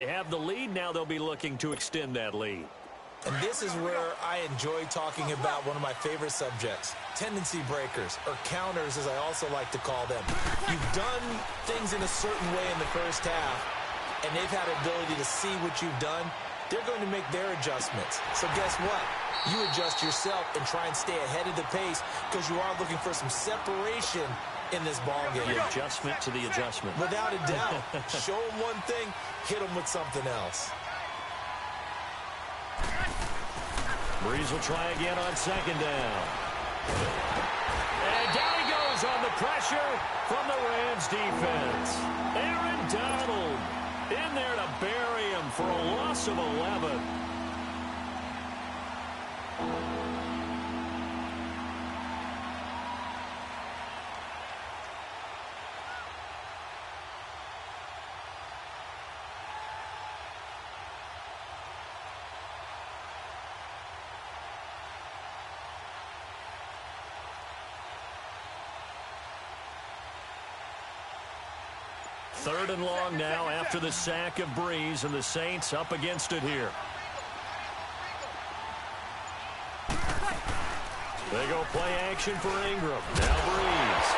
They have the lead. Now they'll be looking to extend that lead. And this is where I enjoy talking about one of my favorite subjects, tendency breakers, or counters as I also like to call them. You've done things in a certain way in the first half, and they've had the ability to see what you've done. They're going to make their adjustments. So guess what? You adjust yourself and try and stay ahead of the pace because you are looking for some separation in this ball game. The adjustment to the adjustment. Without a doubt. Show them one thing, hit them with something else. Breeze will try again on second down. And down he goes on the pressure from the Rams defense. Aaron Donald in there to bury him for a loss of 11. Third and long now after the sack of Breeze, and the Saints up against it here. They go play action for Ingram. Now Breeze.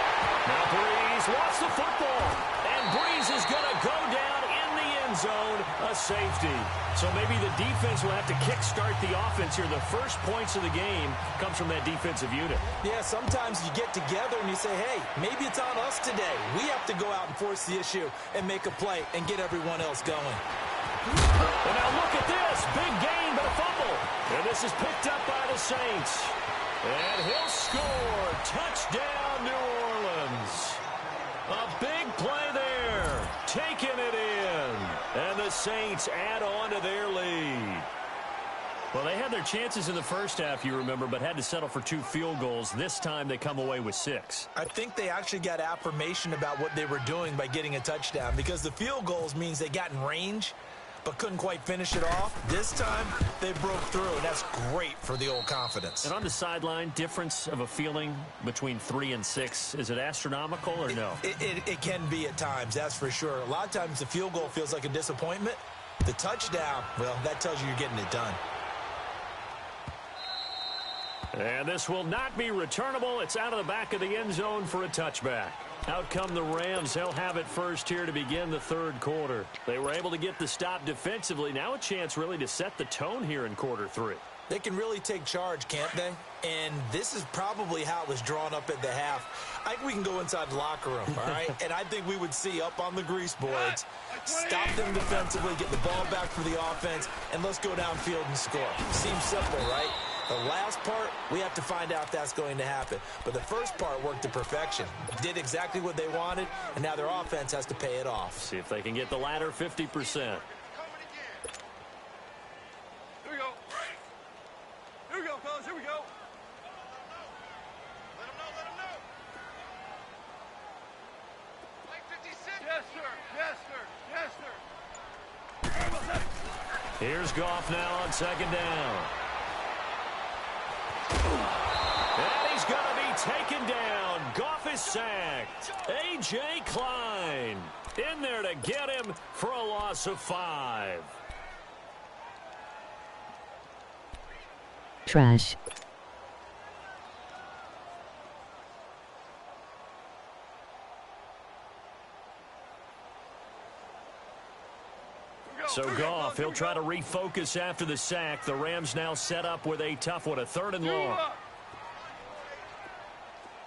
Now Breeze wants the football. And Breeze is going to go down in the end zone, a safety. So maybe the defense will have to kickstart the offense here. The first points of the game comes from that defensive unit. Yeah, sometimes you get together and you say, hey, maybe it's on us today. We have to go out and force the issue and make a play and get everyone else going. And now look at this. Big gain, but a fumble. And this is picked up by the Saints. And he'll score. Touchdown, New Orleans. A big play there. Taking it in. And the Saints add on to their lead. Well, they had their chances in the first half, you remember, but had to settle for 2 field goals. This time they come away with 6. I think they actually got affirmation about what they were doing by getting a touchdown, because the field goals means they got in range but couldn't quite finish it off. This time, they broke through, and that's great for the old confidence. And on the sideline, difference of a feeling between 3 and 6, is it astronomical or no? It can be at times, that's for sure. A lot of times the field goal feels like a disappointment. The touchdown, well, that tells you you're getting it done. And this will not be returnable. It's out of the back of the end zone for a touchback. Out come the Rams. They'll have it first here to begin the third quarter. They were able to get the stop defensively. Now a chance really to set the tone here in quarter 3. They can really take charge, can't they? And this is probably how it was drawn up at the half. I think we can go inside the locker room, all right? And I think we would see up on the grease boards, stop them defensively, get the ball back for the offense, and let's go downfield and score. Seems simple, right? The last part, we have to find out if that's going to happen. But the first part worked to perfection. Did exactly what they wanted, and now their offense has to pay it off. See if they can get the latter 50%. Here we go. Here we go, fellas. Here we go. Let them know. Let them know. Like 56. Yes, sir. Yes, sir. Yes, sir. Here's Goff now on second down. And he's going to be taken down. Goff is sacked. A.J. Klein in there to get him for a loss of 5. Trash. So Goff, he'll try to refocus after the sack. The Rams now set up with a tough one, a 3rd and long.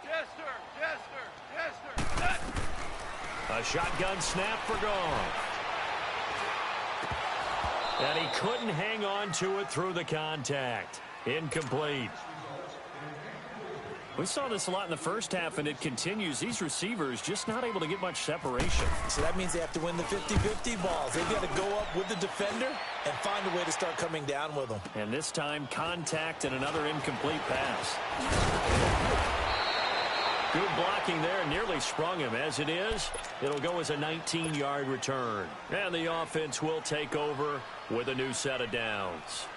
Yes, sir. Yes, sir. Yes, sir. A shotgun snap for Goff. And he couldn't hang on to it through the contact. Incomplete. We saw this a lot in the first half, and it continues. These receivers just not able to get much separation. So that means they have to win the 50-50 balls. They've got to go up with the defender and find a way to start coming down with them. And this time, contact and another incomplete pass. Good blocking there, nearly sprung him. As it is, it'll go as a 19-yard return. And the offense will take over with a new set of downs.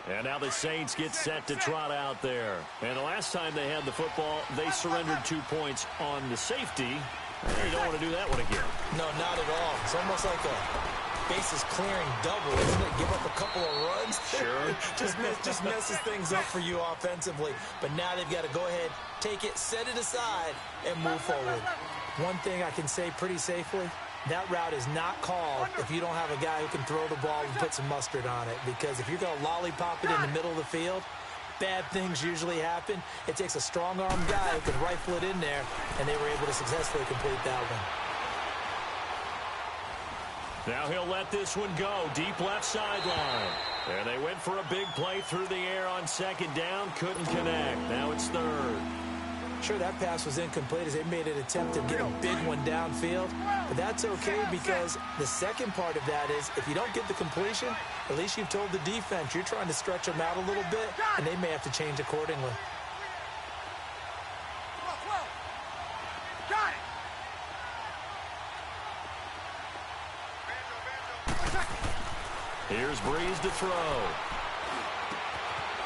And now the Saints get set to trot out there. And the last time they had the football, they surrendered 2 points on the safety. They don't want to do that one again. No, not at all. It's almost like a bases clearing double, isn't it? Give up a couple of runs. Sure. just messes things up for you offensively. But now they've got to go ahead, take it, set it aside, and move forward. One thing I can say pretty safely, that route is not called if you don't have a guy who can throw the ball and put some mustard on it. Because if you're going to lollipop it in the middle of the field, bad things usually happen. It takes a strong-arm guy who can rifle it in there, and they were able to successfully complete that one. Now he'll let this one go, deep left sideline. And they went for a big play through the air on second down, couldn't connect. Now it's third. Sure, that pass was incomplete as they made an attempt to get a big one downfield. But that's okay because the second part of that is if you don't get the completion, at least you've told the defense you're trying to stretch them out a little bit, and they may have to change accordingly. Got it. Here's Breeze to throw.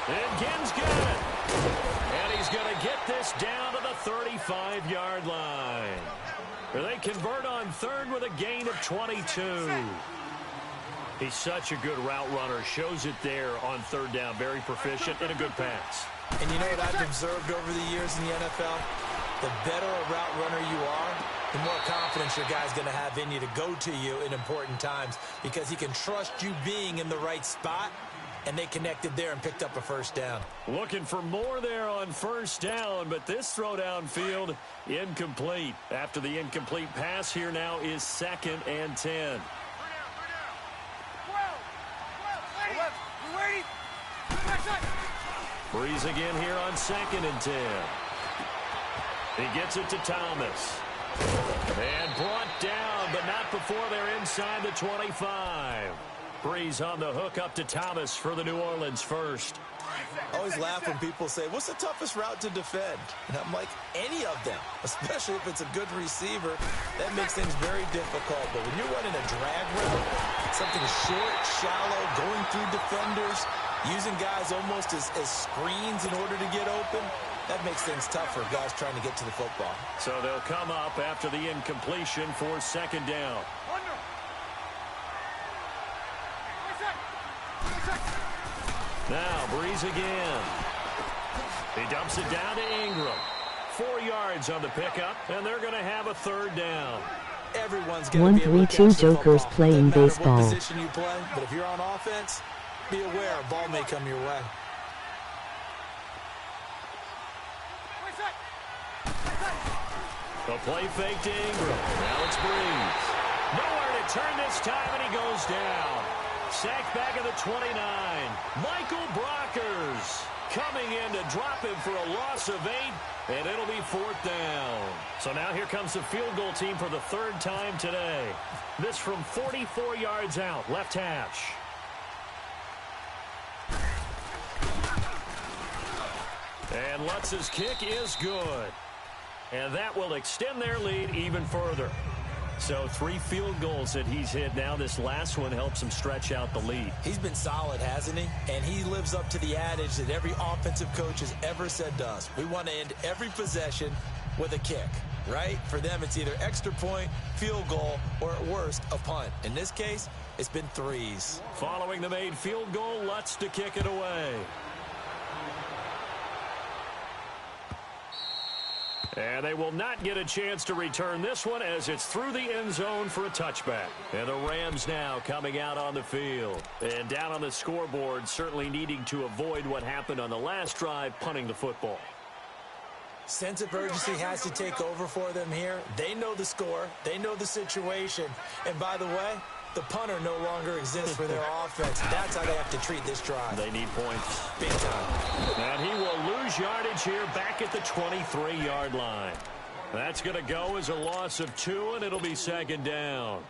And Ginn's got it. And he's going to get this down to the 35-yard line. They convert on third with a gain of 22. He's such a good route runner. Shows it there on third down. Very proficient and a good pass. And you know what I've observed over the years in the NFL? The better a route runner you are, the more confidence your guy's going to have in you to go to you in important times because he can trust you being in the right spot, and they connected there and picked up a first down. Looking for more there on first down, but this throw downfield incomplete. After the incomplete pass, here now is 2nd and 10. Breeze again here on 2nd and 10. He gets it to Thomas. And brought down, but not before they're inside the 25. Breeze on the hook up to Thomas for the New Orleans first. I always laugh when people say, what's the toughest route to defend? And I'm like, any of them, especially if it's a good receiver. That makes things very difficult. But when you're running a drag route, something short, shallow, going through defenders, using guys almost as screens in order to get open, that makes things tough for guys trying to get to the football. So they'll come up after the incompletion for 2nd down. Now Breeze again. He dumps it down to Ingram. 4 yards on the pickup, and they're going to have a 3rd down. Everyone's going to be able to 1-3-2 Jokers playing baseball. What position you play, but if you're on offense, be aware a ball may come your way. The play fake to Ingram. Now it's Breeze. Nowhere to turn this time, and he goes down. Sacked back at the 29. Michael Brockers coming in to drop him for a loss of 8, and it'll be 4th down. So now here comes the field goal team for the 3rd time today. This from 44 yards out, left hash. And Lutz's kick is good. And that will extend their lead even further. So 3 field goals that he's hit now. This last one helps him stretch out the lead. He's been solid, hasn't he? And he lives up to the adage that every offensive coach has ever said to us. We want to end every possession with a kick, right? For them, it's either extra point, field goal, or at worst, a punt. In this case, it's been 3s. Following the made field goal, Lutz to kick it away. And they will not get a chance to return this one as it's through the end zone for a touchback. And the Rams now coming out on the field. And down on the scoreboard, certainly needing to avoid what happened on the last drive, punting the football. Sense of urgency has to take over for them here. They know the score. They know the situation. And by the way, the punter no longer exists for their offense. That's how they have to treat this drive. They need points. Big time. And he will lose yardage here back at the 23-yard line. That's going to go as a loss of 2, and it'll be 2nd down.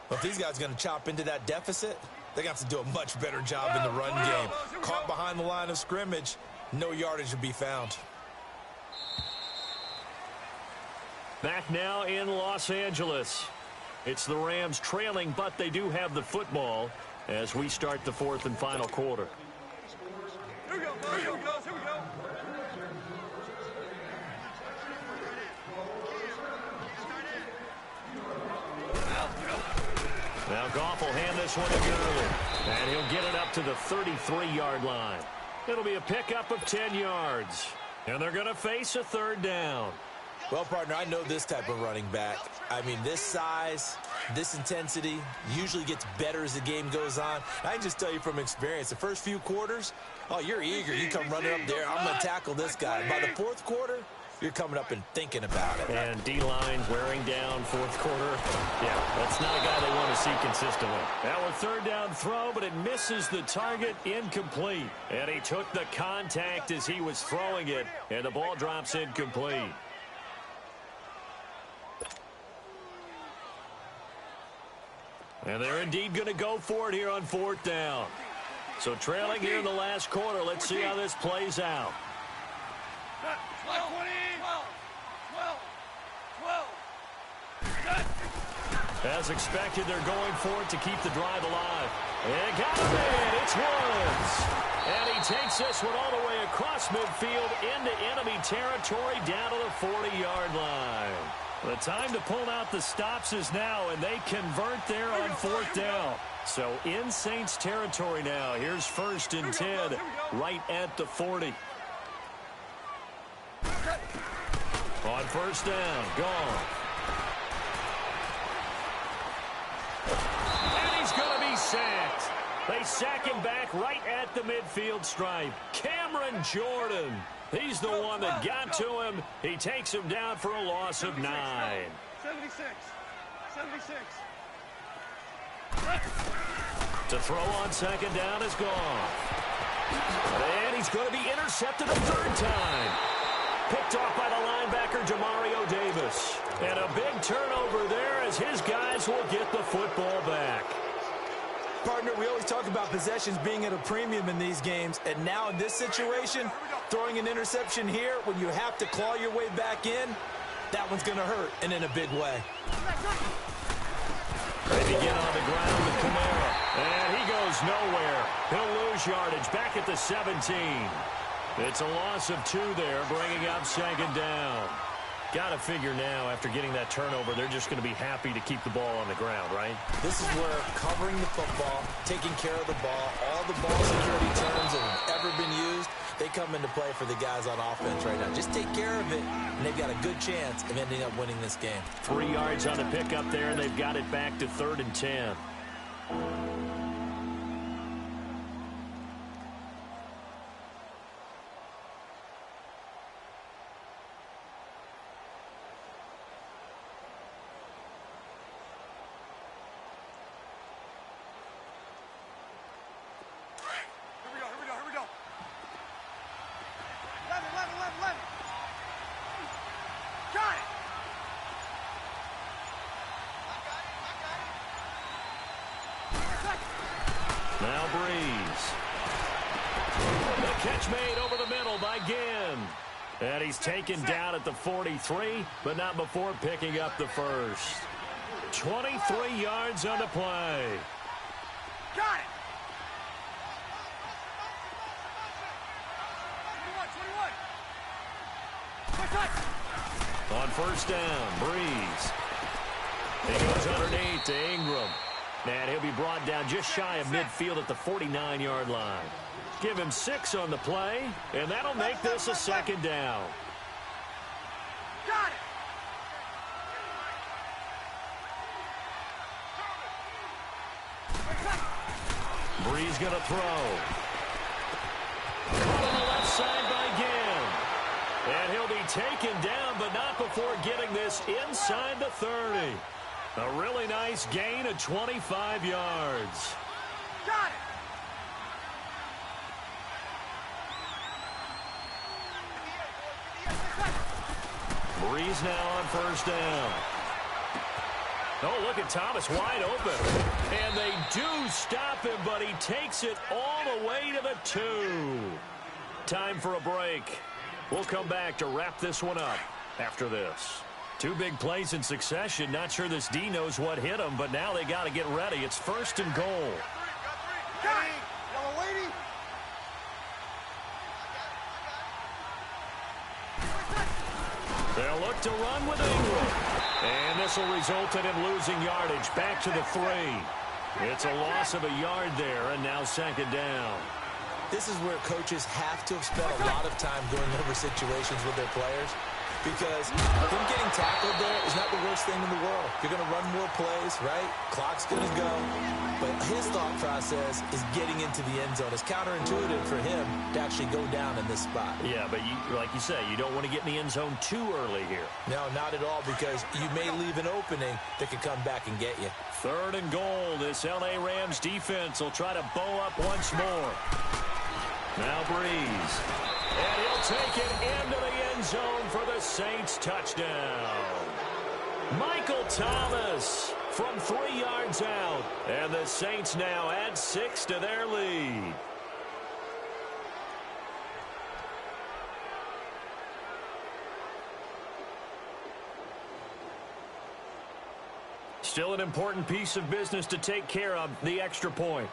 Well, if these guys are going to chop into that deficit, they're going to have to do a much better job in the run game. Caught behind the line of scrimmage, no yardage will be found. Back now in Los Angeles. It's the Rams trailing, but they do have the football as we start the 4th and final quarter. Here we go, here we go, here we go. Now Goff will hand this one to Gurley. And he'll get it up to the 33-yard line. It'll be a pickup of 10 yards. And they're going to face a third down. Well, partner, I know this type of running back. I mean, this size, this intensity usually gets better as the game goes on. I can just tell you from experience, the first few quarters, oh, you're eager. You come running up there. I'm going to tackle this guy. By the fourth quarter, you're coming up and thinking about it. And D-line wearing down fourth quarter. Yeah, that's not a guy they want to see consistently. Now a third down throw, but it misses the target, incomplete. And he took the contact as he was throwing it, and the ball drops incomplete. And they're indeed going to go for it here on fourth down. So trailing here in the last quarter, let's see how this plays out. 12. As expected, they're going for it to keep the drive alive. And got him in. It's Woods. And he takes this one all the way across midfield into enemy territory down to the 40-yard line. The time to pull out the stops is now, and they convert there on fourth down. So in Saints territory now. Here's 1st and 10 right at the 40. On first down, gone. And he's going to be sacked. They sack him back right at the midfield stripe. Cameron Jordan. He's the one that got to him. He takes him down for a loss of 9. 76. To throw on second down is gone. And he's going to be intercepted a third time. Picked off by the linebacker, Demario Davis. And a big turnover there as his guys will get the football back. Partner, we always talk about possessions being at a premium in these games, and now in this situation, throwing an interception here when you have to claw your way back in, that one's going to hurt, and in a big way. Ready to get on the ground with Kamara. And he goes nowhere. He'll lose yardage back at the 17. It's a loss of 2 there, bringing up second down. Got to figure now, after getting that turnover, they're just going to be happy to keep the ball on the ground, right? This is where covering the football, taking care of the ball, all the ball security terms that have ever been used, they come into play for the guys on offense right now. Just take care of it, and they've got a good chance of ending up winning this game. 3 yards on the pickup there, and they've got it back to 3rd and 10. Now Breeze. The catch made over the middle by Ginn. And he's taken down at the 43, but not before picking up the first. 23 yards on the play. Got it. 21. On first down, Breeze. He goes underneath to Ingram. And he'll be brought down just shy of midfield at the 49-yard line. Give him 6 on the play, and that'll make this a second down. Got it. Breeze going to throw. Caught on the left side by Ginn. And he'll be taken down, but not before getting this inside the 30. A really nice gain of 25 yards. Got it. Breeze now on first down. Oh, look at Thomas wide open. And they do stop him, but he takes it all the way to the 2. Time for a break. We'll come back to wrap this one up after this. 2 big plays in succession. Not sure this D knows what hit him, but now they got to get ready. It's 1st and goal. Got it. Yellow lady. They'll look to run with Ingram. And this will result in him losing yardage back to the 3. It's a loss of a yard there, and now second down. This is where coaches have to have spent a lot of time going over situations with their players, because him getting tackled there is not the worst thing in the world. You're going to run more plays, right? Clock's going to go. But his thought process is getting into the end zone. It's counterintuitive for him to actually go down in this spot. Yeah, but like you say, you don't want to get in the end zone too early here. No, not at all, because you may leave an opening that could come back and get you. 3rd and goal. This L.A. Rams defense will try to bow up once more. Now Breeze. And he'll take it into the end zone for the Saints touchdown. Michael Thomas from 3 yards out. And the Saints now add 6 to their lead. Still an important piece of business to take care of, the extra point.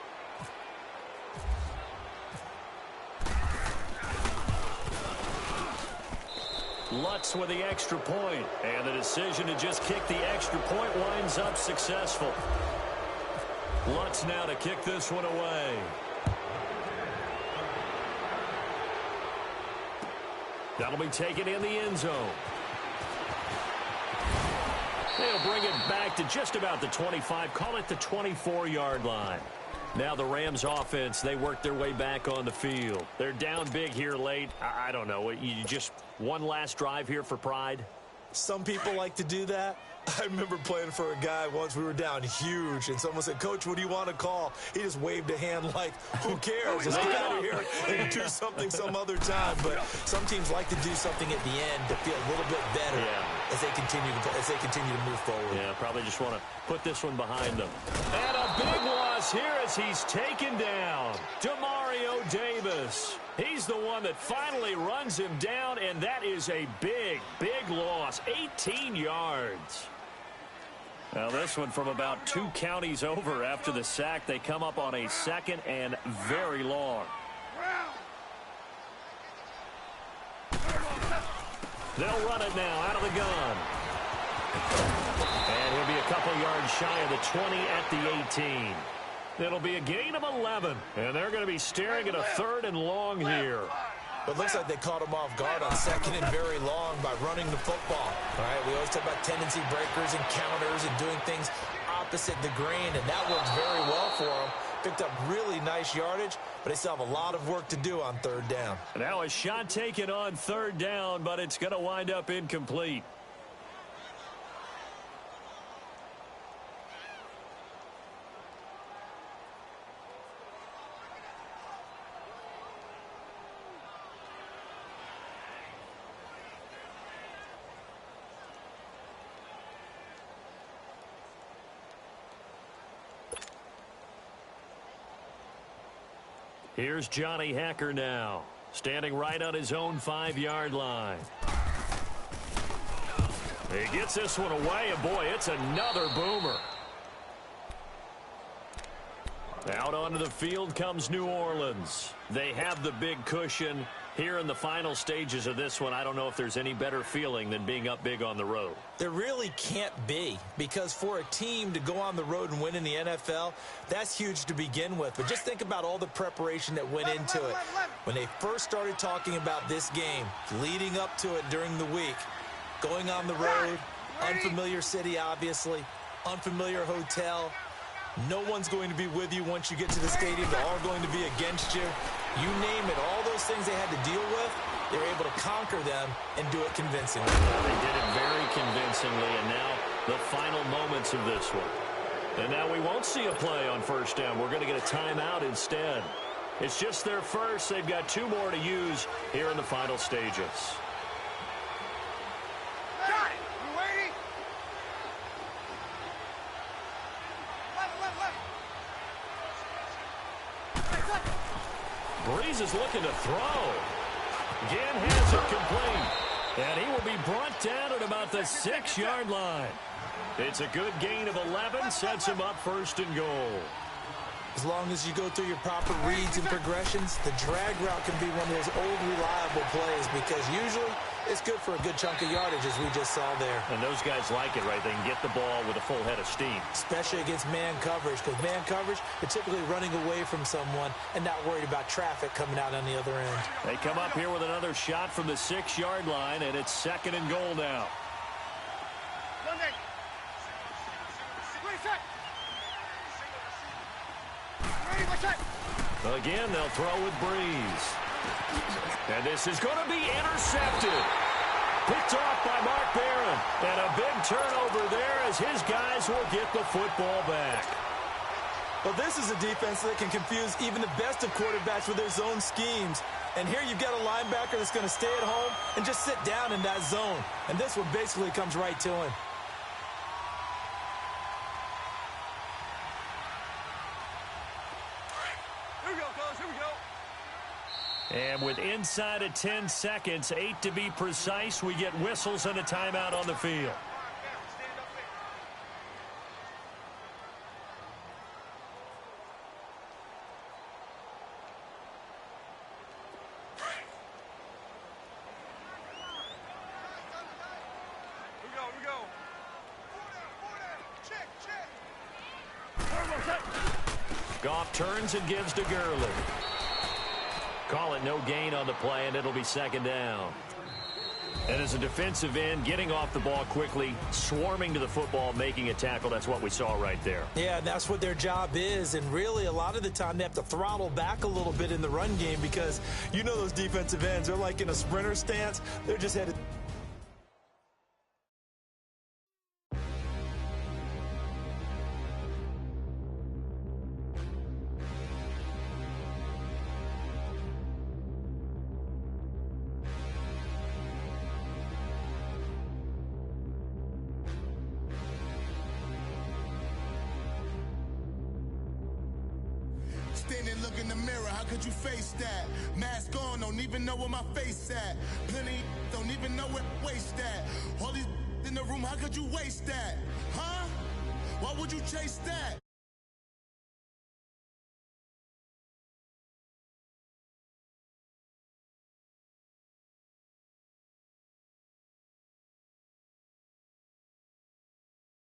Lutz with the extra point, and the decision to just kick the extra point winds up successful. Lutz now to kick this one away. That'll be taken in the end zone. They'll bring it back to just about the 25, call it the 24-yard line. Now the Rams offense, they work their way back on the field. They're down big here late. I don't know. You just one last drive here for pride? Some people like to do that. I remember playing for a guy once. We were down huge, and someone said, "Coach, what do you want to call?" He just waved a hand like, who cares? Let's get out of here and do something some other time. But some teams like to do something at the end to feel a little bit better as they continue to move forward. Yeah, probably just want to put this one behind them. And a big loss here as he's taken down. Demario Davis. He's the one that finally runs him down, and that is a big, big loss. 18 yards. Now this one from about 2 counties over after the sack. They come up on a 2nd and very long. They'll run it now out of the gun. And he'll be a couple yards shy of the 20 at the 18. It'll be a gain of 11, and they're going to be staring at a 3rd and long here. But it looks like they caught him off guard on 2nd and very long by running the football. All right, we always talk about tendency breakers and counters and doing things opposite the grain, and that worked very well for them. Picked up really nice yardage, but they still have a lot of work to do on 3rd down. Now a shot taken on 3rd down, but it's going to wind up incomplete. Here's Johnny Hacker now, standing right on his own 5-yard line. He gets this one away, and boy, it's another boomer. Out onto the field comes New Orleans. They have the big cushion. Here in the final stages of this one, I don't know if there's any better feeling than being up big on the road. There really can't be, because for a team to go on the road and win in the NFL, that's huge to begin with. But just think about all the preparation that went into it. When they first started talking about this game, leading up to it during the week, going on the road, unfamiliar city, obviously, unfamiliar hotel. No one's going to be with you once you get to the stadium. They're all going to be against you. You name it, all those things they had to deal with, they were able to conquer them and do it convincingly. They did it very convincingly, and now the final moments of this one. And now we won't see a play on 1st down. We're going to get a timeout instead. It's just their first. They've got 2 more to use here in the final stages. Breeze is looking to throw. Again has it complete. And he will be brought down at about the 6-yard line. It's a good gain of 11, sets him up 1st and goal. As long as you go through your proper reads and progressions, the drag route can be one of those old reliable plays, because usually it's good for a good chunk of yardage, as we just saw there. And those guys like it, right? They can get the ball with a full head of steam. Especially against man coverage, because man coverage, they're typically running away from someone and not worried about traffic coming out on the other end. They come up here with another shot from the 6-yard line, and it's 2nd and goal now. Again, they'll throw with Breeze. And this is going to be intercepted. Picked off by Mark Barron. And a big turnover there as his guys will get the football back. Well, this is a defense that can confuse even the best of quarterbacks with their zone schemes. And here you've got a linebacker that's going to stay at home and just sit down in that zone. And this one basically comes right to him. And with inside of 10 seconds, 8 to be precise, we get whistles and a timeout on the field. Goff turns and gives to Gurley. Call it no gain on the play, and it'll be 2nd down. And as a defensive end, getting off the ball quickly, swarming to the football, making a tackle, that's what we saw right there. Yeah, that's what their job is. And really, a lot of the time, they have to throttle back a little bit in the run game because you know those defensive ends, they're like in a sprinter stance. They're just headed. Stand and look in the mirror, how could you face that? Mask on, don't even know where my face at. Plenty don't even know where waste at. All these in the room, how could you waste that? Huh? Why would you chase that?